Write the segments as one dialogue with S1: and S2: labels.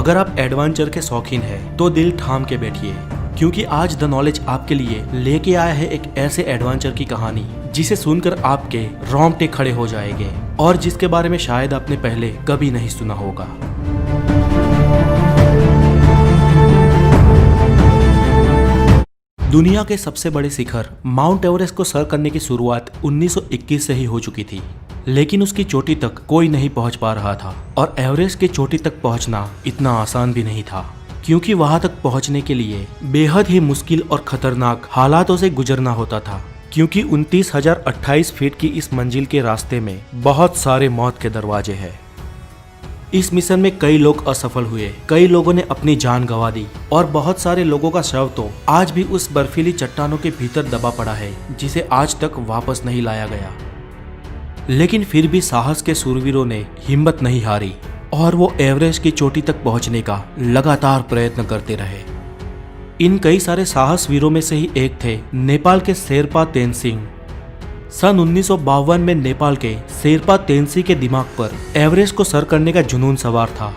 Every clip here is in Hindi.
S1: अगर आप एडवेंचर के शौकीन हैं तो दिल थाम के बैठिए, क्योंकि आज द नॉलेज आपके लिए लेके आया है एक ऐसे एडवेंचर की कहानी जिसे सुनकर आपके रोंगटे खड़े हो जाएंगे और जिसके बारे में शायद आपने पहले कभी नहीं सुना होगा। दुनिया के सबसे बड़े शिखर माउंट एवरेस्ट को सर करने की शुरुआत 1921 से ही हो चुकी थी, लेकिन उसकी चोटी तक कोई नहीं पहुंच पा रहा था। और एवरेस्ट की चोटी तक पहुंचना इतना आसान भी नहीं था, क्योंकि वहां तक पहुंचने के लिए बेहद ही मुश्किल और खतरनाक हालातों से गुजरना होता था, क्योंकि 29,028 फीट की इस मंजिल के रास्ते में बहुत सारे मौत के दरवाजे हैं। इस मिशन में कई लोग असफल हुए, कई लोगों ने अपनी जान गंवा दी और बहुत सारे लोगों का शव तो आज भी उस बर्फीली चट्टानों के भीतर दबा पड़ा है, जिसे आज तक वापस नहीं लाया गया। लेकिन फिर भी साहस के शूरवीरों ने हिम्मत नहीं हारी और वो एवरेस्ट की चोटी तक पहुंचने का लगातार प्रयत्न करते रहे। इन कई सारे साहस वीरों में से ही एक थे नेपाल के शेरपा तेनसिंह। सन 1952 में नेपाल के शेरपा तेनसिंह के दिमाग पर एवरेस्ट को सर करने का जुनून सवार था।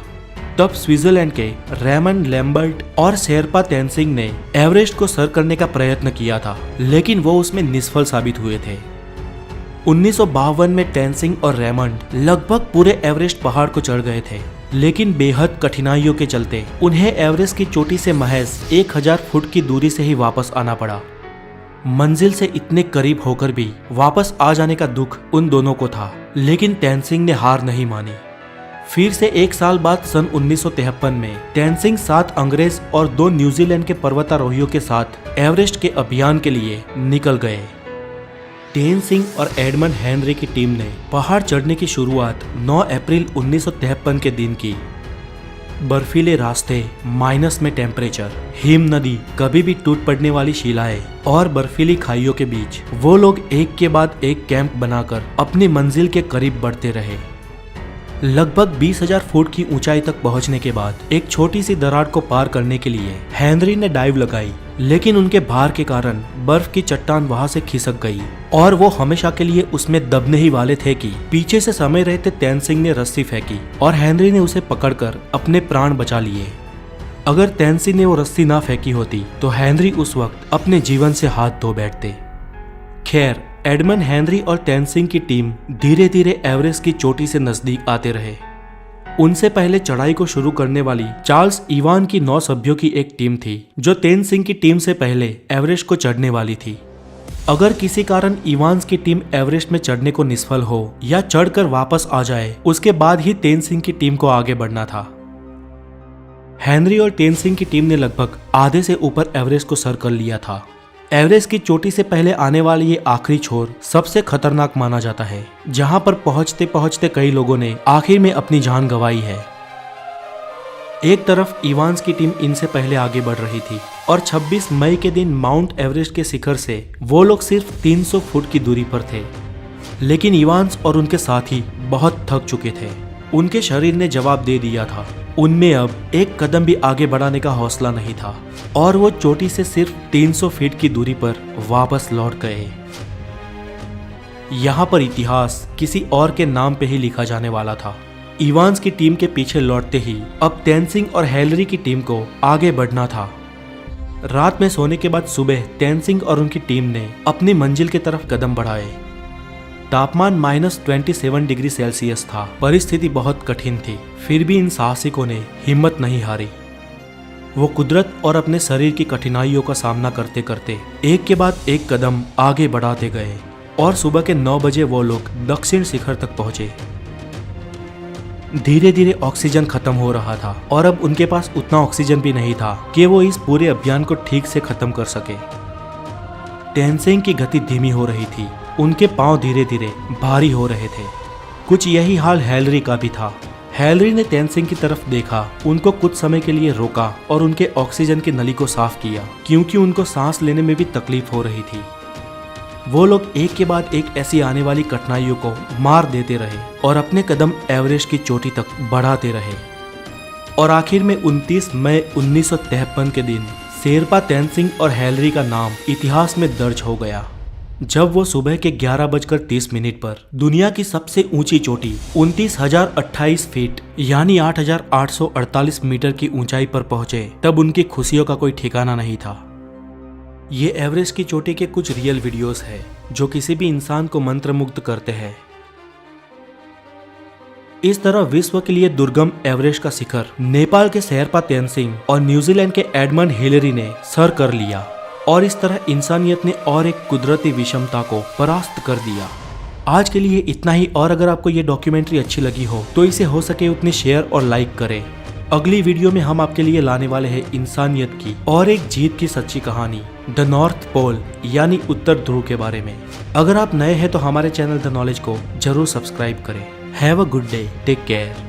S1: तब स्विट्जरलैंड के रेमंड लैम्बर्ट और शेरपा तेनसिंह ने एवरेस्ट को सर करने का प्रयत्न किया था, लेकिन वो उसमें निष्फल साबित हुए थे। 1952 में तेनसिंह और रेमंड लगभग पूरे एवरेस्ट पहाड़ को चढ़ गए थे, लेकिन बेहद कठिनाइयों के चलते उन्हें एवरेस्ट की चोटी से महज 1000 फुट की दूरी से ही वापस आना पड़ा। मंजिल से इतने करीब होकर भी वापस आ जाने का दुख उन दोनों को था, लेकिन तेनसिंह ने हार नहीं मानी। फिर से एक साल बाद सन 1953 में तेनसिंह 7 अंग्रेज और 2 न्यूजीलैंड के पर्वतारोहियों के साथ एवरेस्ट के अभियान के लिए निकल गए। तेनसिंह और एडमंड हेनरी की टीम ने पहाड़ चढ़ने की शुरुआत 9 अप्रैल 1953 के दिन की। बर्फीले रास्ते, माइनस में टेम्परेचर, हिम नदी, कभी भी टूट पड़ने वाली शिलाएं और बर्फीली खाइयों के बीच वो लोग एक के बाद एक कैंप बनाकर अपनी मंजिल के करीब बढ़ते रहे। लगभग 20,000 फुट की ऊंचाई तक पहुंचने के बाद एक छोटी सी दरार को पार करने के लिए हेनरी ने डाइव लगाई, लेकिन उनके भार के कारण बर्फ की चट्टान वहां से खिसक गई और वो हमेशा के लिए उसमें दबने ही वाले थे कि पीछे से समय रहते तेनसिंह ने रस्सी फेंकी और हेनरी ने उसे पकड़कर अपने प्राण बचा लिए। अगर तेनसिंह ने वो रस्सी ना फेंकी होती तो हेनरी उस वक्त अपने जीवन से हाथ धो बैठते। खैर, एडमंड हेनरी और तेनसिंह की टीम धीरे धीरे एवरेस्ट की चोटी से नजदीक आते रहे। उनसे पहले चढ़ाई को शुरू करने वाली चार्ल्स इवान की 9 सभ्यों की एक टीम थी, जो तेनसिंह की टीम से पहले एवरेस्ट को चढ़ने वाली थी। अगर किसी कारण इवान्स की टीम एवरेस्ट में चढ़ने को निष्फल हो या चढ़कर वापस आ जाए, उसके बाद ही तेनसिंह की टीम को आगे बढ़ना था। हेनरी और तेनसिंह की टीम ने लगभग आधे से ऊपर एवरेस्ट को सर कर लिया था। एवरेस्ट की चोटी से पहले आने वाली ये आखिरी छोर सबसे खतरनाक माना जाता है, जहां पर पहुंचते पहुंचते कई लोगों ने आखिर में अपनी जान गंवाई है। एक तरफ इवान्स की टीम इनसे पहले आगे बढ़ रही थी और 26 मई के दिन माउंट एवरेस्ट के शिखर से वो लोग सिर्फ 300 फुट की दूरी पर थे, लेकिन इवान्स और उनके साथी बहुत थक चुके थे। उनके शरीर ने जवाब दे दिया था, उनमें अब एक कदम भी आगे बढ़ाने का हौसला नहीं था और वो चोटी से सिर्फ 300 फीट की दूरी पर वापस लौट गए। यहाँ पर इतिहास किसी और के नाम पे ही लिखा जाने वाला था। इवान्स की टीम के पीछे लौटते ही अब तेनसिंह और हेनरी की टीम को आगे बढ़ना था। रात में सोने के बाद सुबह तेनसिंह और उनकी टीम ने अपनी मंजिल की तरफ कदम बढ़ाए। तापमान -27 डिग्री सेल्सियस था। परिस्थिति बहुत कठिन थी, फिर भी इन साहसिकों ने हिम्मत नहीं हारी। वो कुदरत और अपने शरीर की कठिनाइयों का सामना करते करते एक के बाद एक कदम आगे बढ़ाते गए और सुबह के 9 बजे वो लोग दक्षिण शिखर तक पहुंचे। धीरे धीरे ऑक्सीजन खत्म हो रहा था और अब उनके पास उतना ऑक्सीजन भी नहीं था कि वो इस पूरे अभियान को ठीक से खत्म कर सके। तेनसिंह की गति धीमी हो रही थी, उनके पांव धीरे धीरे भारी हो रहे थे। कुछ यही हाल हेनरी का भी था। हेनरी ने तेनसिंह की तरफ देखा, उनको कुछ समय के लिए रोका और उनके ऑक्सीजन की नली को साफ किया, क्योंकि उनको सांस लेने में भी तकलीफ हो रही थी। वो लोग एक के बाद एक ऐसी आने वाली कठिनाइयों को मार देते रहे और अपने कदम एवरेस्ट की चोटी तक बढ़ाते रहे। और आखिर में 29 मई 1953 के दिन शेरपा तेनसिंह और हेनरी का नाम इतिहास में दर्ज हो गया। जब वो सुबह के 11:30 पर दुनिया की सबसे ऊंची चोटी 29,028 फीट यानी 8,848 मीटर की ऊंचाई पर पहुंचे, तब उनकी खुशियों का कोई ठिकाना नहीं था। ये एवरेस्ट की चोटी के कुछ रियल वीडियोस है जो किसी भी इंसान को मंत्रमुग्ध करते हैं। इस तरह विश्व के लिए दुर्गम एवरेस्ट का शिखर नेपाल के शेरपा तेनसिंह और न्यूजीलैंड के एडमंड हिलेरी ने सर कर लिया और इस तरह इंसानियत ने और एक कुदरती विषमता को परास्त कर दिया। आज के लिए इतना ही, और अगर आपको ये डॉक्यूमेंट्री अच्छी लगी हो तो इसे हो सके उतनी शेयर और लाइक करें। अगली वीडियो में हम आपके लिए लाने वाले हैं इंसानियत की और एक जीत की सच्ची कहानी, द नॉर्थ पोल यानी उत्तर ध्रुव के बारे में। अगर आप नए हैं तो हमारे चैनल द नॉलेज को जरूर सब्सक्राइब करें। Have a good day, take care.